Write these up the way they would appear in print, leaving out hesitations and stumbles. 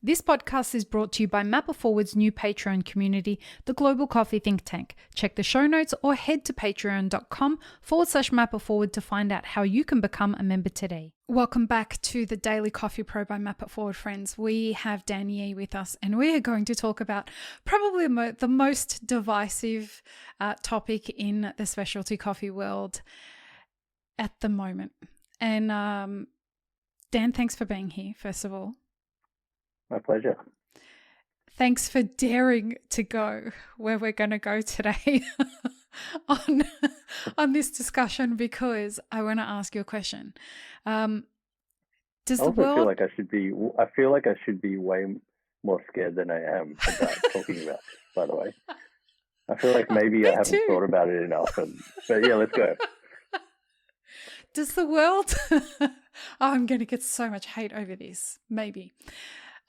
This podcast is brought to you by Mapper Forward's new Patreon community, the Global Coffee Think Tank. Check the show notes or head to patreon.com/mapperforward to find out how you can become a member today. Welcome back to the Daily Coffee Pro by Mapper Forward, friends. We have Dan Yee with us, and we are going to talk about probably the most divisive topic in the specialty coffee world at the moment. And Dan, thanks for being here, first of all. My pleasure. Thanks for daring to go where we're going to go today on this discussion, because I want to ask you a question. I feel like I should be way more scared than I am about talking about this, by the way. I feel like maybe I haven't thought about it enough. But yeah, let's go. Does the world... I'm going to get so much hate over this, maybe.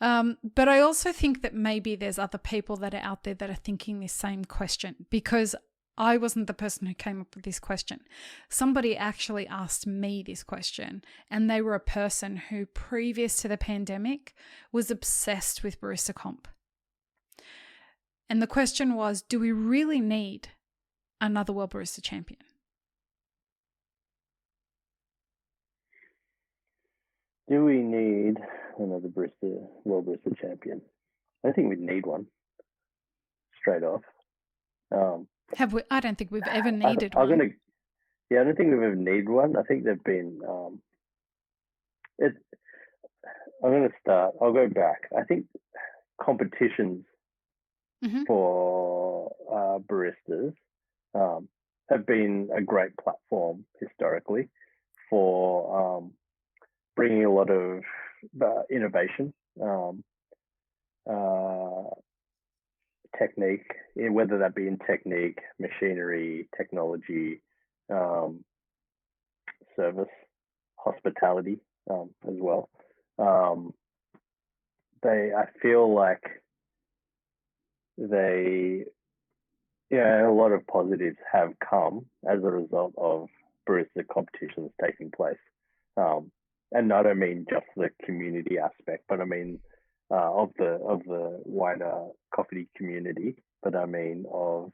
But I also think that maybe there's other people that are out there that are thinking this same question, because I wasn't the person who came up with this question. Somebody actually asked me this question, and they were a person who, previous to the pandemic, was obsessed with Barista Comp. And the question was, do we really need another World Barista Champion? Do we need another World Barista Champion? I think we'd need one. Straight off. Have we? I don't think we've ever needed one. I don't think we've ever needed one. I think they've been. I'm going to start. I'll go back. I think competitions for baristas have been a great platform historically for bringing a lot of innovation, technique, whether that be in technique, machinery, technology, service, hospitality as well. I feel like a lot of positives have come as a result of barista competitions taking place. And I don't mean just the community aspect, but I mean of the wider coffee community. But I mean of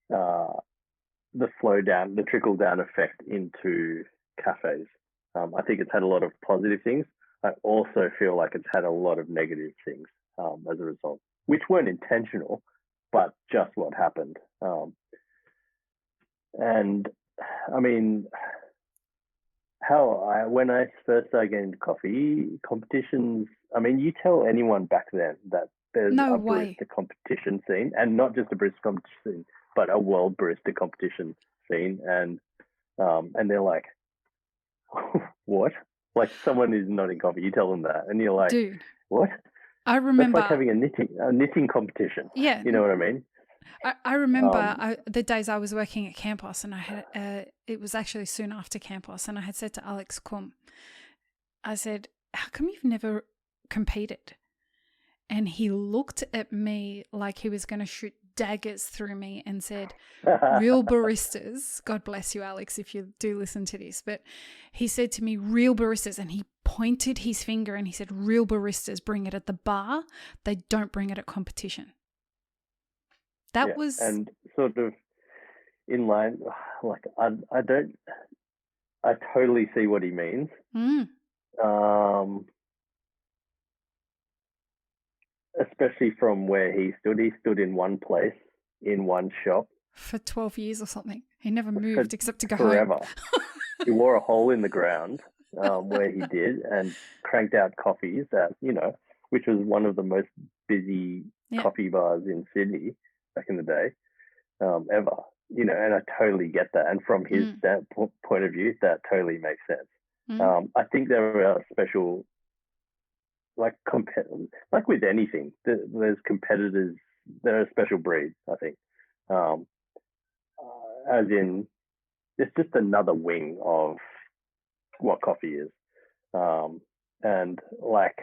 the flow down, the trickle down effect into cafes. I think it's had a lot of positive things. I also feel like it's had a lot of negative things as a result, which weren't intentional, but just what happened. And I mean, when I first started getting into coffee competitions, I mean, you tell anyone back then that there's barista competition scene, and not just a barista competition scene, but a world barista competition scene, and they're like, what? Like, someone who's not in coffee, you tell them that, and you're like, dude, what? I remember. That's like having a knitting competition. Yeah, you know what I mean. I remember the days I was working at campus, and I had it was actually soon after campus, and I had said to Alex Kum, I said, how come you've never competed? And he looked at me like he was going to shoot daggers through me and said, real baristas, God bless you, Alex, if you do listen to this, but he said to me, real baristas, and he pointed his finger and he said, real baristas bring it at the bar, they don't bring it at competition. That was... And sort of in line, like, I totally see what he means. Especially from where he stood. He stood in one place, in one shop. For 12 years or something. He never moved except to go forever. home. He wore a hole in the ground where he did, and cranked out coffees at, which was one of the most busy coffee bars in Sydney back in the day, ever. And I totally get that. And from his point of view, that totally makes sense. I think there are special, like with anything, there's competitors. They're a special breed, I think. As in, it's just another wing of what coffee is. And like,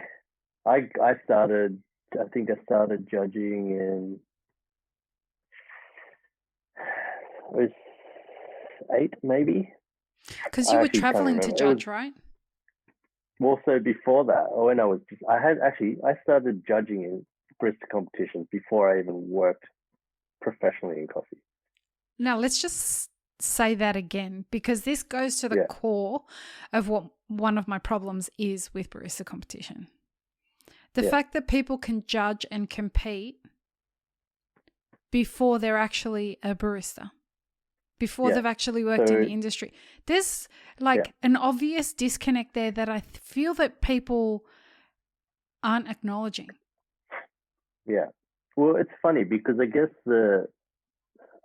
I started judging in, I was 8 maybe. Because you were traveling to judge, right? Well, so before that, when I started judging in barista competitions before I even worked professionally in coffee. Now, let's just say that again, because this goes to the core of what one of my problems is with barista competition. The fact that people can judge and compete before they're actually a barista, before they've actually worked in the industry. There's an obvious disconnect there that I feel that people aren't acknowledging. Yeah. Well, it's funny because I guess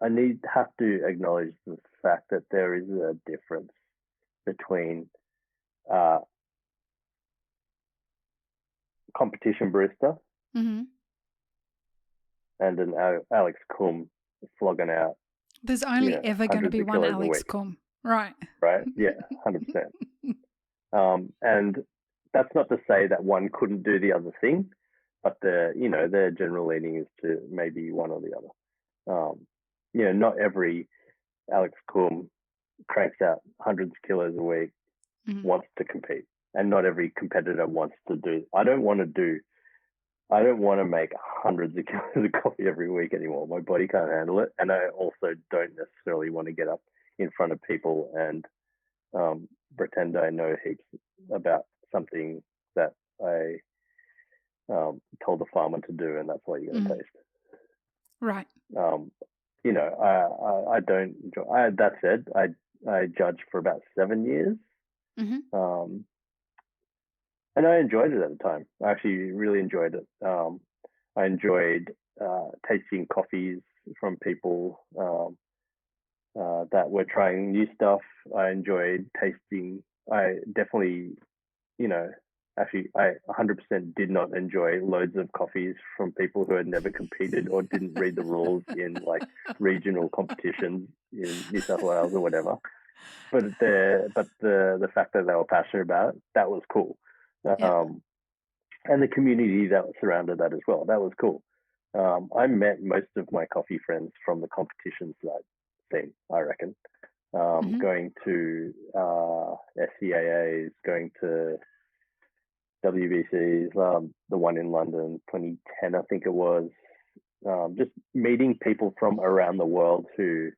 I have to acknowledge the fact that there is a difference between competition barista and an Alex Coombe flogging out. There's only ever going to be one Alex Coombe, right? Right, yeah, 100%. And that's not to say that one couldn't do the other thing, but their general leaning is to maybe one or the other. Not every Alex Coombe cranks out hundreds of kilos a week, wants to compete, and not every competitor wants to do. I don't want to make hundreds of kilos of coffee every week anymore. My body can't handle it, and I also don't necessarily want to get up in front of people and pretend I know heaps about something that I told the farmer to do, and that's what you're going to taste. Right. I don't enjoy. That said, I judged for about 7 years, and I enjoyed it at the time. I actually really enjoyed it. I enjoyed tasting coffees from people that were trying new stuff. I enjoyed tasting. I definitely, I 100% did not enjoy loads of coffees from people who had never competed or didn't read the rules in regional competitions in New South Wales or whatever. But the fact that they were passionate about it, that was cool. And the community that surrounded that as well, that was cool. I met most of my coffee friends from the competitions that I've seen, I reckon. Going to SCAAs, going to WBCs, the one in London, 2010, I think it was. Just meeting people from around the world who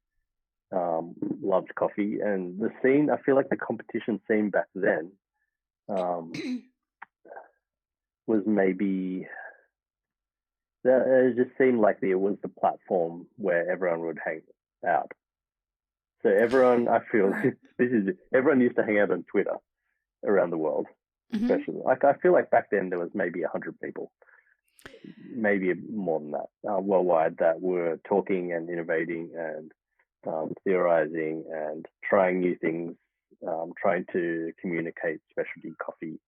loved coffee. And the scene, I feel like the competition scene back then was maybe, it just seemed like it was the platform where everyone would hang out. So everyone, I feel, everyone used to hang out on Twitter around the world, especially. I feel like back then there was maybe 100 people, maybe more than that, worldwide, that were talking and innovating and theorizing and trying new things, trying to communicate specialty coffee,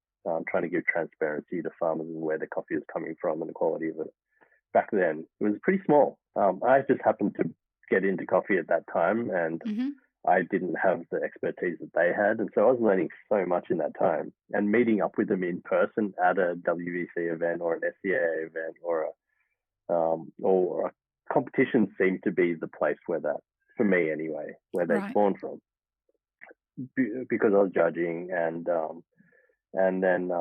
trying to give transparency to farmers and where the coffee is coming from and the quality of it. Back then, it was pretty small. I just happened to get into coffee at that time, and I didn't have the expertise that they had. And so I was learning so much in that time, and meeting up with them in person at a WBC event or an SCAA event or a competition seemed to be the place where that, for me anyway, where they spawned from, because I was judging and then,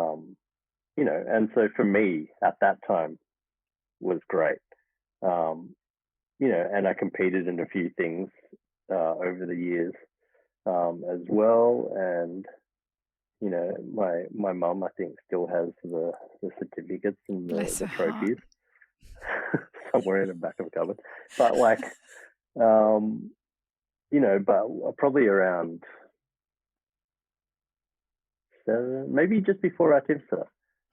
and so for me at that time was great. And I competed in a few things over the years as well. And, my mum, I think, still has the certificates and the trophies somewhere in the back of a cupboard. But but probably around 7, maybe just before Artificer.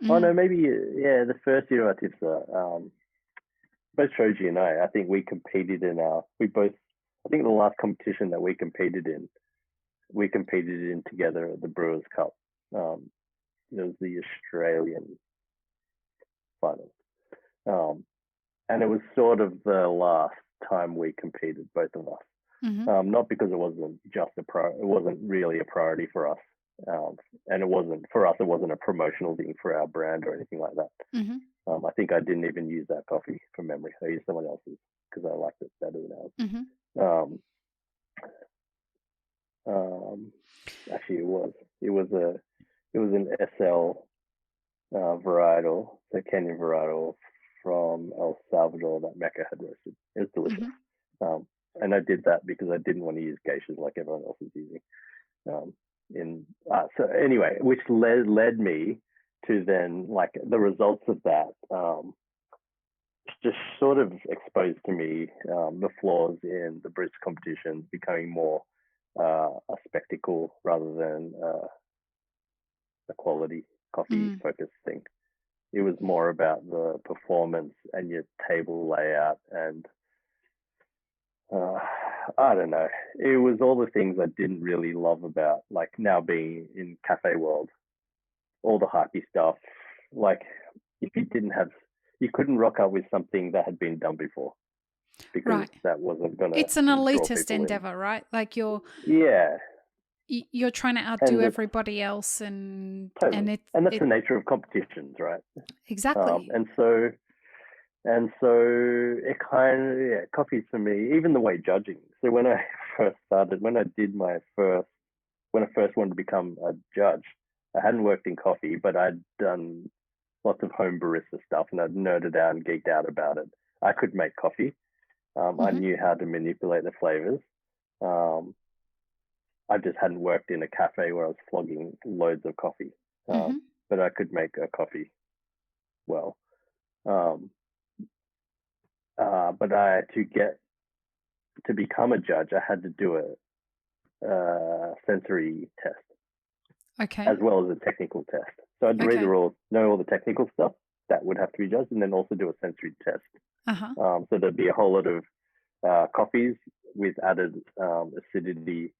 Oh no, maybe the first year of Artificer. Both Shoji and I think we competed in I think the last competition that we competed in together at the Brewers Cup. It was the Australian finals. And it was sort of the last time we competed, both of us. Not because it wasn't it wasn't really a priority for us. And it wasn't a promotional thing for our brand or anything like that. I think I didn't even use that coffee from memory. I used someone else's because I liked it better than ours. Actually, it was It was an SL varietal, so Kenyan varietal from El Salvador that Mecca had roasted. It was delicious. And I did that because I didn't want to use geishas like everyone else was using. So anyway, which led me to then, like, the results of that just sort of exposed to me the flaws in the Barista competition becoming more a spectacle rather than a quality coffee focused thing. It was more about the performance and your table layout and I don't know. It was all the things I didn't really love about, like, now being in cafe world, all the hypey stuff. Like, if you couldn't rock up with something that had been done before because that wasn't going to. It's an elitist endeavor, right? Like you're trying to outdo everybody else, and totally. And that's the nature of competitions, right? Exactly. And so it kind of, coffee's for me, even the way judging. So when I first wanted to become a judge, I hadn't worked in coffee, but I'd done lots of home barista stuff and I'd nerded out and geeked out about it. I could make coffee. I knew how to manipulate the flavors. I just hadn't worked in a cafe where I was flogging loads of coffee, but I could make a coffee well. But to become a judge, I had to do a sensory test, as well as a technical test. So I'd know all the technical stuff that would have to be judged, and then also do a sensory test. So there'd be a whole lot of coffees with added acidity,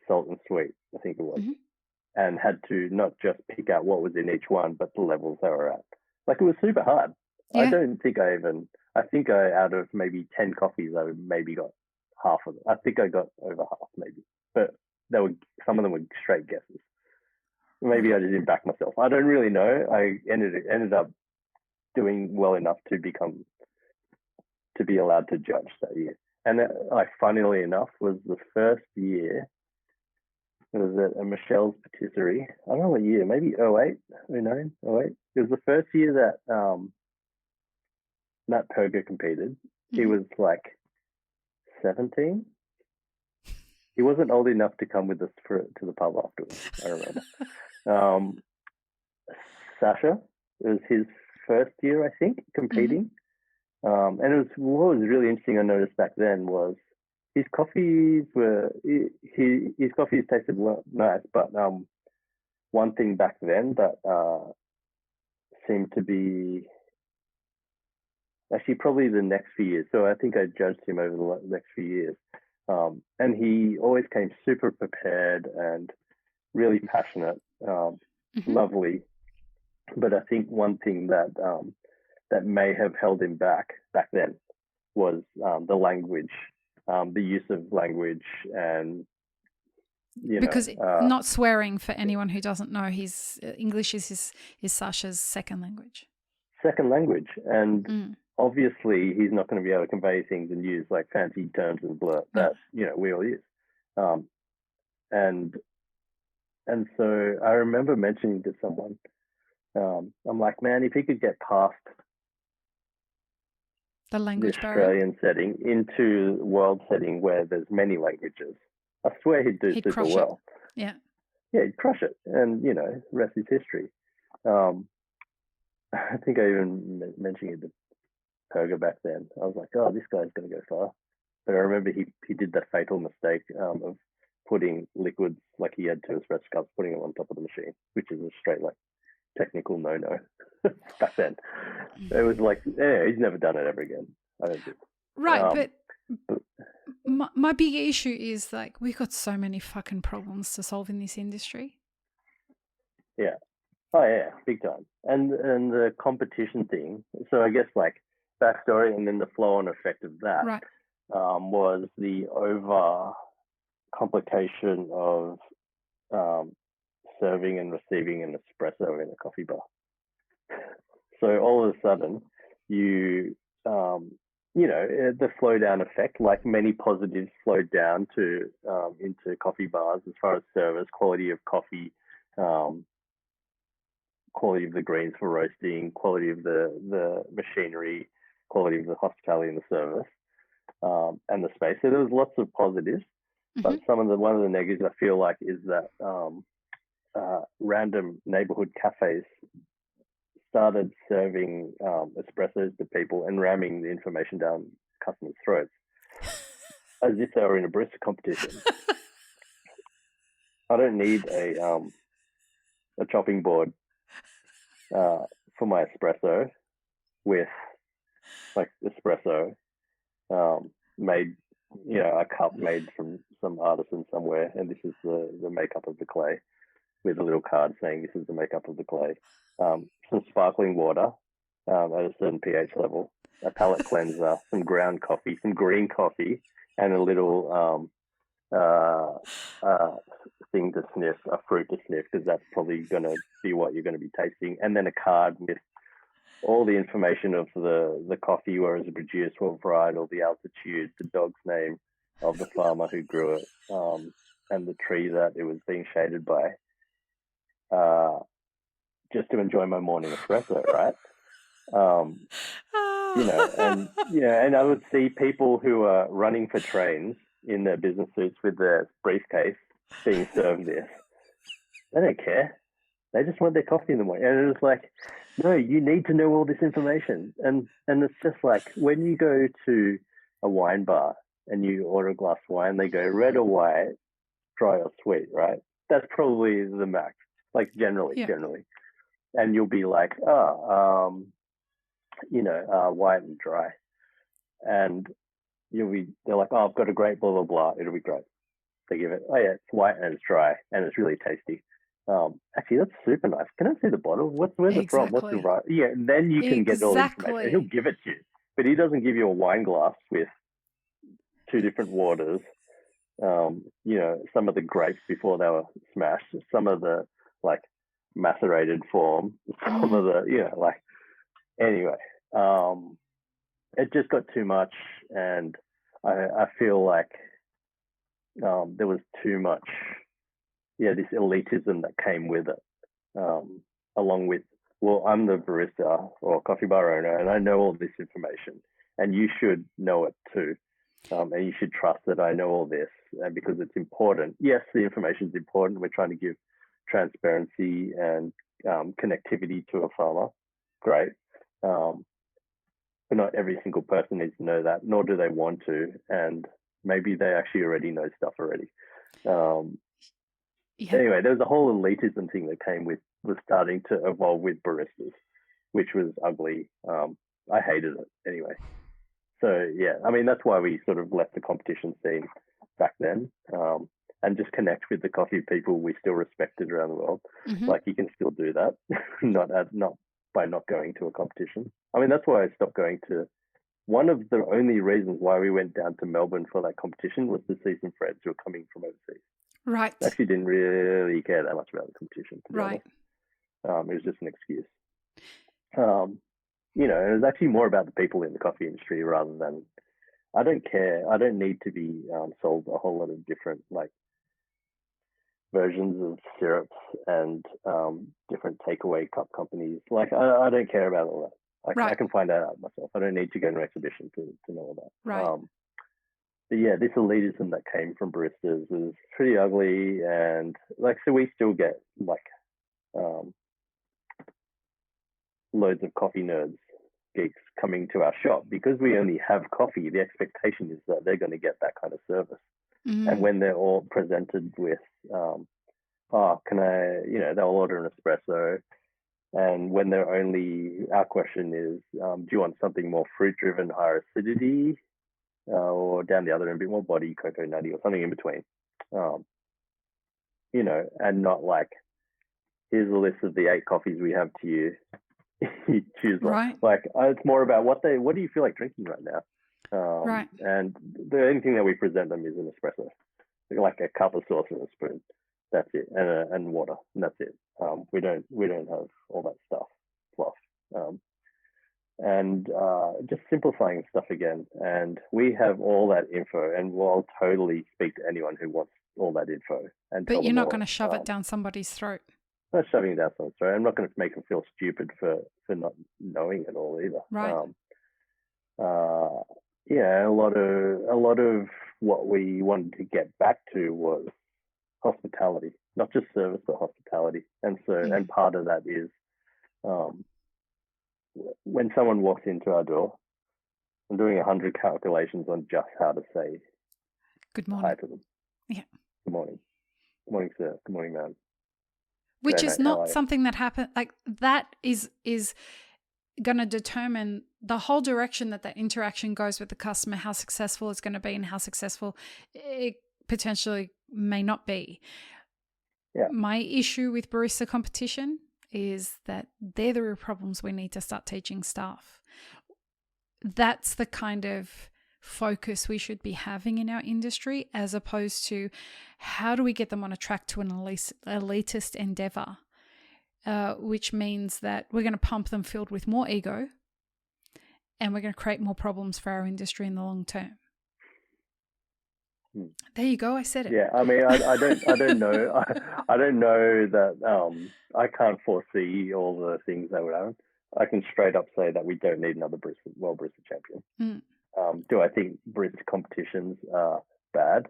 salt, and sweet, I think it was, and had to not just pick out what was in each one, but the levels they were at. Like, it was super hard. Yeah. I think out of maybe 10 coffees, I maybe got half of it. I think I got over half, maybe. But some of them were straight guesses. Maybe I just didn't back myself. I don't really know. I ended up doing well enough to be allowed to judge that year. And funnily enough, was the first year. It was at Michelle's Patisserie. I don't know what year, maybe 08, 09, 08. It was the first year that Matt Perger competed. He was like 17. He wasn't old enough to come with us to the pub afterwards, I remember. Sasha, it was his first year, I think, competing. And what was really interesting I noticed back then was his coffees tasted nice, but one thing back then that seemed to be actually probably the next few years. So I think I judged him over the next few years. And he always came super prepared and really passionate, lovely. But I think one thing that may have held him back then was the language, the use of language, and because not swearing, for anyone who doesn't know, his English is Sasha's second language. And obviously he's not going to be able to convey things and use like fancy terms and blur that we all use. And so I remember mentioning to someone, I'm like, man, if he could get past the language Australian setting into world setting where there's many languages, I swear he'd do super well. Yeah, he'd crush it, and rest is history. I think I even mentioned it to Perger back then. I was like, oh, this guy's going to go far. But I remember he did the fatal mistake of putting liquids, like he had 2 espresso cups, putting them on top of the machine, which is a straight like technical no-no back then. It was like, he's never done it ever again, I don't think. Right, but my big issue is, like, we've got so many fucking problems to solve in this industry. Yeah. Oh yeah, big time. And the competition thing. So I guess like backstory and then the flow-on effect of that was the over complication of serving and receiving an espresso in a coffee bar. So all of a sudden, the flow down effect, like many positives, flowed down to into coffee bars as far as service, quality of coffee, quality of the greens for roasting, quality of the machinery, quality of the hospitality and the service, and the space. So there was lots of positives, but one of the negatives I feel like is that random neighborhood cafes started serving espressos to people and ramming the information down customers' throats as if they were in a barista competition. I don't need a chopping board for my espresso with like espresso made, a cup made from some artisan somewhere, and this is the makeup of the clay, with a little card saying this is the makeup of the clay. Some sparkling water at a certain pH level, a palate cleanser, some ground coffee, some green coffee, and a little thing to sniff, a fruit to sniff, because that's probably going to be what you're going to be tasting, and then a card with all the information of the coffee, where it was produced, what varietal, the altitude, the dog's name of the farmer who grew it, and the tree that it was being shaded by, just to enjoy my morning espresso, right? And I would see people who are running for trains in their business suits with their briefcase being served this. They don't care. They just want their coffee in the morning. And it was like, no, you need to know all this information. And it's just like when you go to a wine bar and you order a glass of wine, they go red or white, dry or sweet, right? That's probably the max, like generally. And you'll be like, white and dry. And they're like, oh, I've got a great blah, blah, blah. It'll be great. They give it, oh yeah, it's white and it's dry and it's really tasty. Actually, that's super nice. Can I see the bottle? Where's it from? What's the right? Yeah, and then you can get all the information. He'll give it to you, but he doesn't give you a wine glass with 2 different waters. Some of the grapes before they were smashed, some of the like macerated form, some of the anyway. It just got too much, and I feel like there was too much. This elitism that came with it, along with, well, I'm the barista or coffee bar owner, and I know all this information, and you should know it too, and you should trust that I know all this, because it's important. Yes, the information is important. We're trying to give transparency and connectivity to a farmer. Great. But not every single person needs to know that, nor do they want to, and maybe they actually already know stuff already. Anyway, there was a whole elitism thing that was starting to evolve with baristas, which was ugly. I hated it anyway. So that's why we sort of left the competition scene back then, and just connect with the coffee people we still respected around the world. Like you can still do that, not by not going to a competition. That's why I stopped going to. One of the only reasons why we went down to Melbourne for that competition was to see some friends who were coming from overseas. Right. I actually didn't really care that much about the competition, to be right. honest. It was just an excuse. It was actually more about the people in the coffee industry rather than. I don't care. I don't need to be sold a whole lot of different versions of syrups and different takeaway cup companies. I don't care about all that. I can find that out myself. I don't need to go to an exhibition to know all that. Right. But this elitism that came from baristas was pretty ugly, and so we still get loads of coffee nerds, geeks coming to our shop because we only have coffee. The expectation is that they're going to get that kind of service. And when they're all presented with, can I, they'll order an espresso. And when our question is, do you want something more fruit-driven, higher acidity, or down the other end, a bit more body, cocoa nutty, or something in between? And not here's a list of the 8 coffees we have to you. You choose one. Right. It's more about what do you feel like drinking right now? Right. And the only thing that we present them is an espresso, like a cup of sauce and a spoon. That's it, and water, and that's it. We don't have all that stuff, fluff, and just simplifying stuff again. And we have all that info, and we'll totally speak to anyone who wants all that info. But you're not going to shove it down somebody's throat. not shoving it down someone's throat. I'm not going to make them feel stupid for not knowing it all either. Right. Yeah, a lot of what we wanted to get back to was hospitality, not just service, but hospitality. And so, and part of that is when someone walks into our door, I'm doing 100 calculations on just how to say good morning hi to them. Yeah. Good morning. Good morning, sir. Good morning, ma'am. Which is not something that happens, like that is going to determine the whole direction that interaction goes with the customer, how successful it's going to be and how successful it potentially may not be. Yeah. My issue with Barista Competition is that they're the real problems we need to start teaching staff. That's the kind of focus we should be having in our industry, as opposed to how do we get them on a track to an elitist endeavor, which means that we're going to pump them filled with more ego and we're going to create more problems for our industry in the long term. There you go. I said it. Yeah, I mean, I don't know. I don't know that. I can't foresee all the things that would happen. I can straight up say that we don't need another Barista champion. Do I think Barista competitions are bad?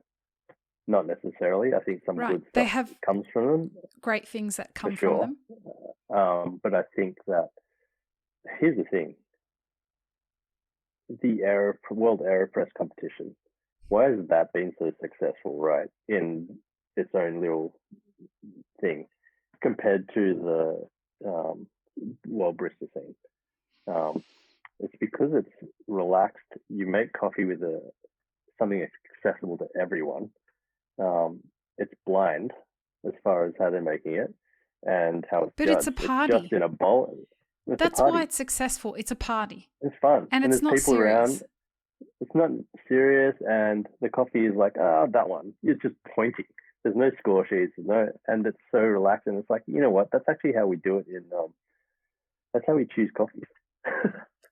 Not necessarily. I think some good stuff comes from them. Great things that come from them. But I think that here's the thing: the World AeroPress competition. Why has that been so successful, right, in its own little thing, compared to the World Barista scene? It's because it's relaxed. You make coffee with something accessible to everyone. It's blind as far as how they're making it and how it's judged. It's a party. It's just in a bowl. That's why it's successful. It's a party. It's fun. And it's not people serious. Around. It's not serious, and the coffee is like, that one. You're just pointing. There's no score sheets, and it's so relaxed. And it's like, you know what? That's actually how we do it that's how we choose coffees.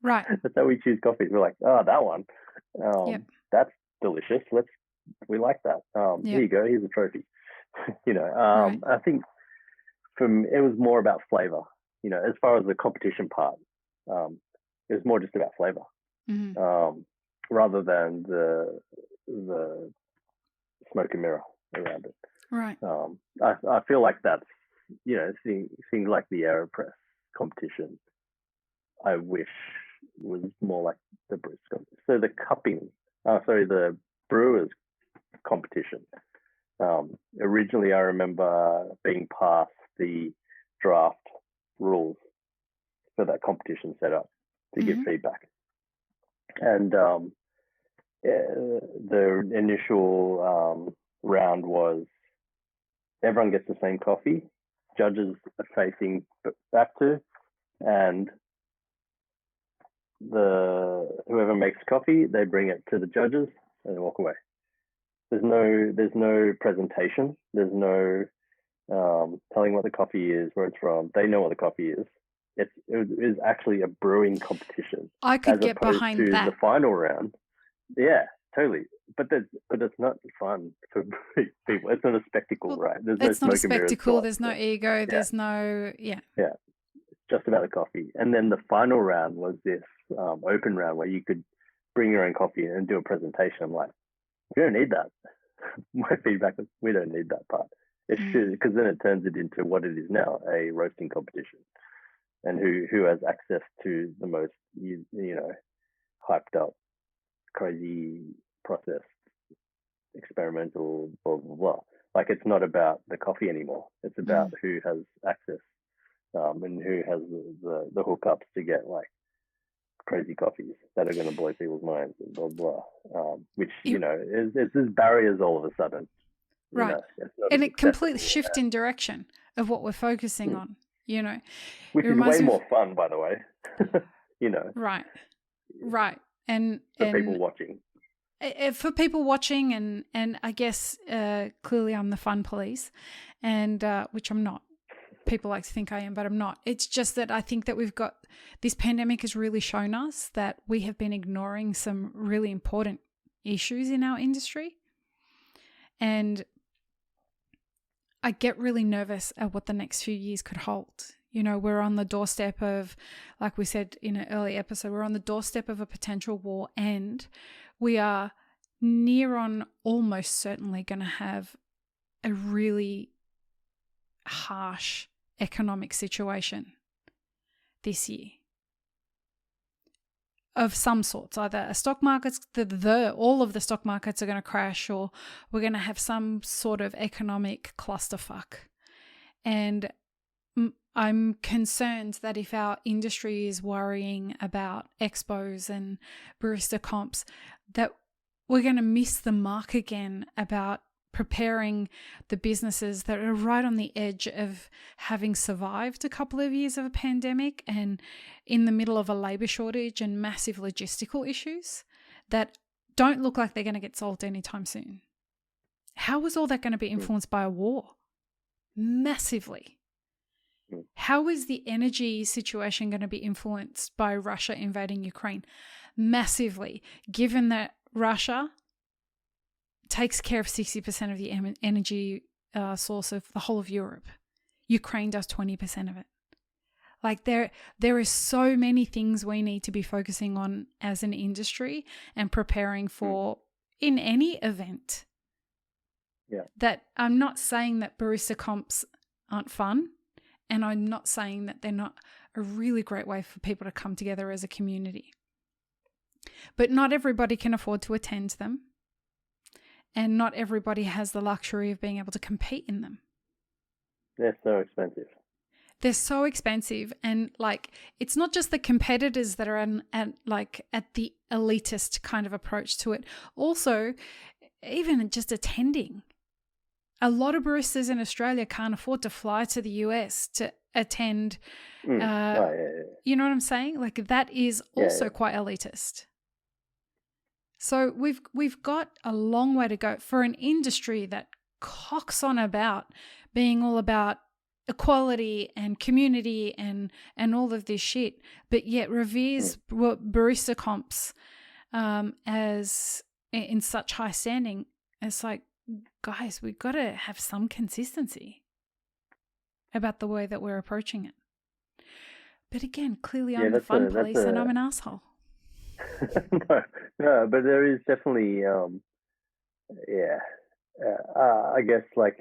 Right. That's how we choose coffees. We're like, that one. That's delicious. We like that. Here you go. Here's a trophy. Right. I think it was more about flavor. As far as the competition part, it was more just about flavor. Mm-hmm. Rather than the smoke and mirror around it. Right. I feel like that's, things like the AeroPress competition, I wish was more like the Barista. So the Brewers competition. Originally, I remember being passed the draft rules for that competition set up to give feedback. And the initial round was everyone gets the same coffee, judges are facing back to, and whoever makes coffee, they bring it to the judges and they walk away. There's no presentation. There's no telling what the coffee is, where it's from. They know what the coffee is. It is actually a brewing competition. I could get behind that. The final round. Yeah, totally. But it's not fun for people. It's not a spectacle, right? It's not a spectacle. There's no ego. There's no. Yeah. It's just about the coffee. And then the final round was this open round where you could bring your own coffee and do a presentation. I'm like, we don't need that. My feedback is we don't need that part. It should, because then it turns it into what it is now, a roasting competition. And who has access to the most, hyped up, crazy processed, experimental, blah, blah, blah. Like, it's not about the coffee anymore. It's about who has access and who has the hookups to get, like, crazy coffees that are going to blow people's minds and blah, blah, which, there's barriers all of a sudden. Right. And it completely shifts in direction of what we're focusing on. Which is way more fun, by the way. Right. And people watching. For people watching, and I guess clearly I'm the fun police, and which I'm not. People like to think I am, but I'm not. It's just that I think that this pandemic has really shown us that we have been ignoring some really important issues in our industry. And I get really nervous at what the next few years could hold. You know, we're on the doorstep of, like we said in an early episode, we're on the doorstep of a potential war, and we are near on almost certainly going to have a really harsh economic situation this year of some sorts. Either a stock market's all of the stock markets are going to crash, or we're going to have some sort of economic clusterfuck. And I'm concerned that if our industry is worrying about expos and barista comps, that we're going to miss the mark again about preparing the businesses that are right on the edge of having survived a couple of years of a pandemic and in the middle of a labor shortage and massive logistical issues that don't look like they're going to get solved anytime soon. How is all that going to be influenced by a war? Massively. How is the energy situation going to be influenced by Russia invading Ukraine? Massively, given that Russia takes care of 60% of the energy source of the whole of Europe. Ukraine does 20% of it. Like there is so many things we need to be focusing on as an industry and preparing for in any event. Yeah. That I'm not saying that barista comps aren't fun, and I'm not saying that they're not a really great way for people to come together as a community. But not everybody can afford to attend them. And not everybody has the luxury of being able to compete in them. They're so expensive. They're so expensive. And like, it's not just the competitors that are at the elitist kind of approach to it. Also, even just attending. A lot of baristas in Australia can't afford to fly to the US to attend. You know what I'm saying? Like, that is also quite elitist. So we've got a long way to go for an industry that cocks on about being all about equality and community and all of this shit, but yet reveres barista comps as in such high standing. It's like, guys, we've got to have some consistency about the way that we're approaching it. But again, clearly I'm the fun police and I'm an asshole. no, but there is definitely, I guess like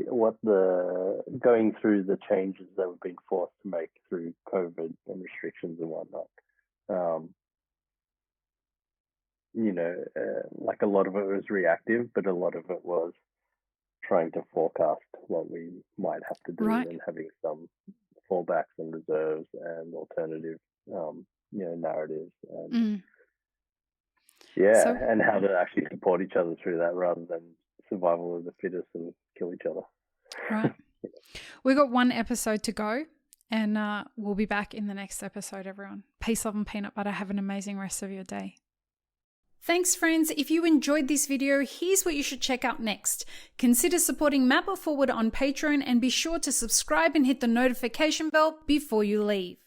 going through the changes that we've been forced to make through COVID and restrictions and whatnot. Like a lot of it was reactive, but a lot of it was trying to forecast what we might have to do and having some fallbacks and reserves and alternative, narratives and. Yeah, and how to actually support each other through that rather than survival of the fittest and kill each other. Right. We've got one episode to go, and we'll be back in the next episode, everyone. Peace, love, and peanut butter. Have an amazing rest of your day. Thanks, friends. If you enjoyed this video, here's what you should check out next. Consider supporting Map It Forward on Patreon and be sure to subscribe and hit the notification bell before you leave.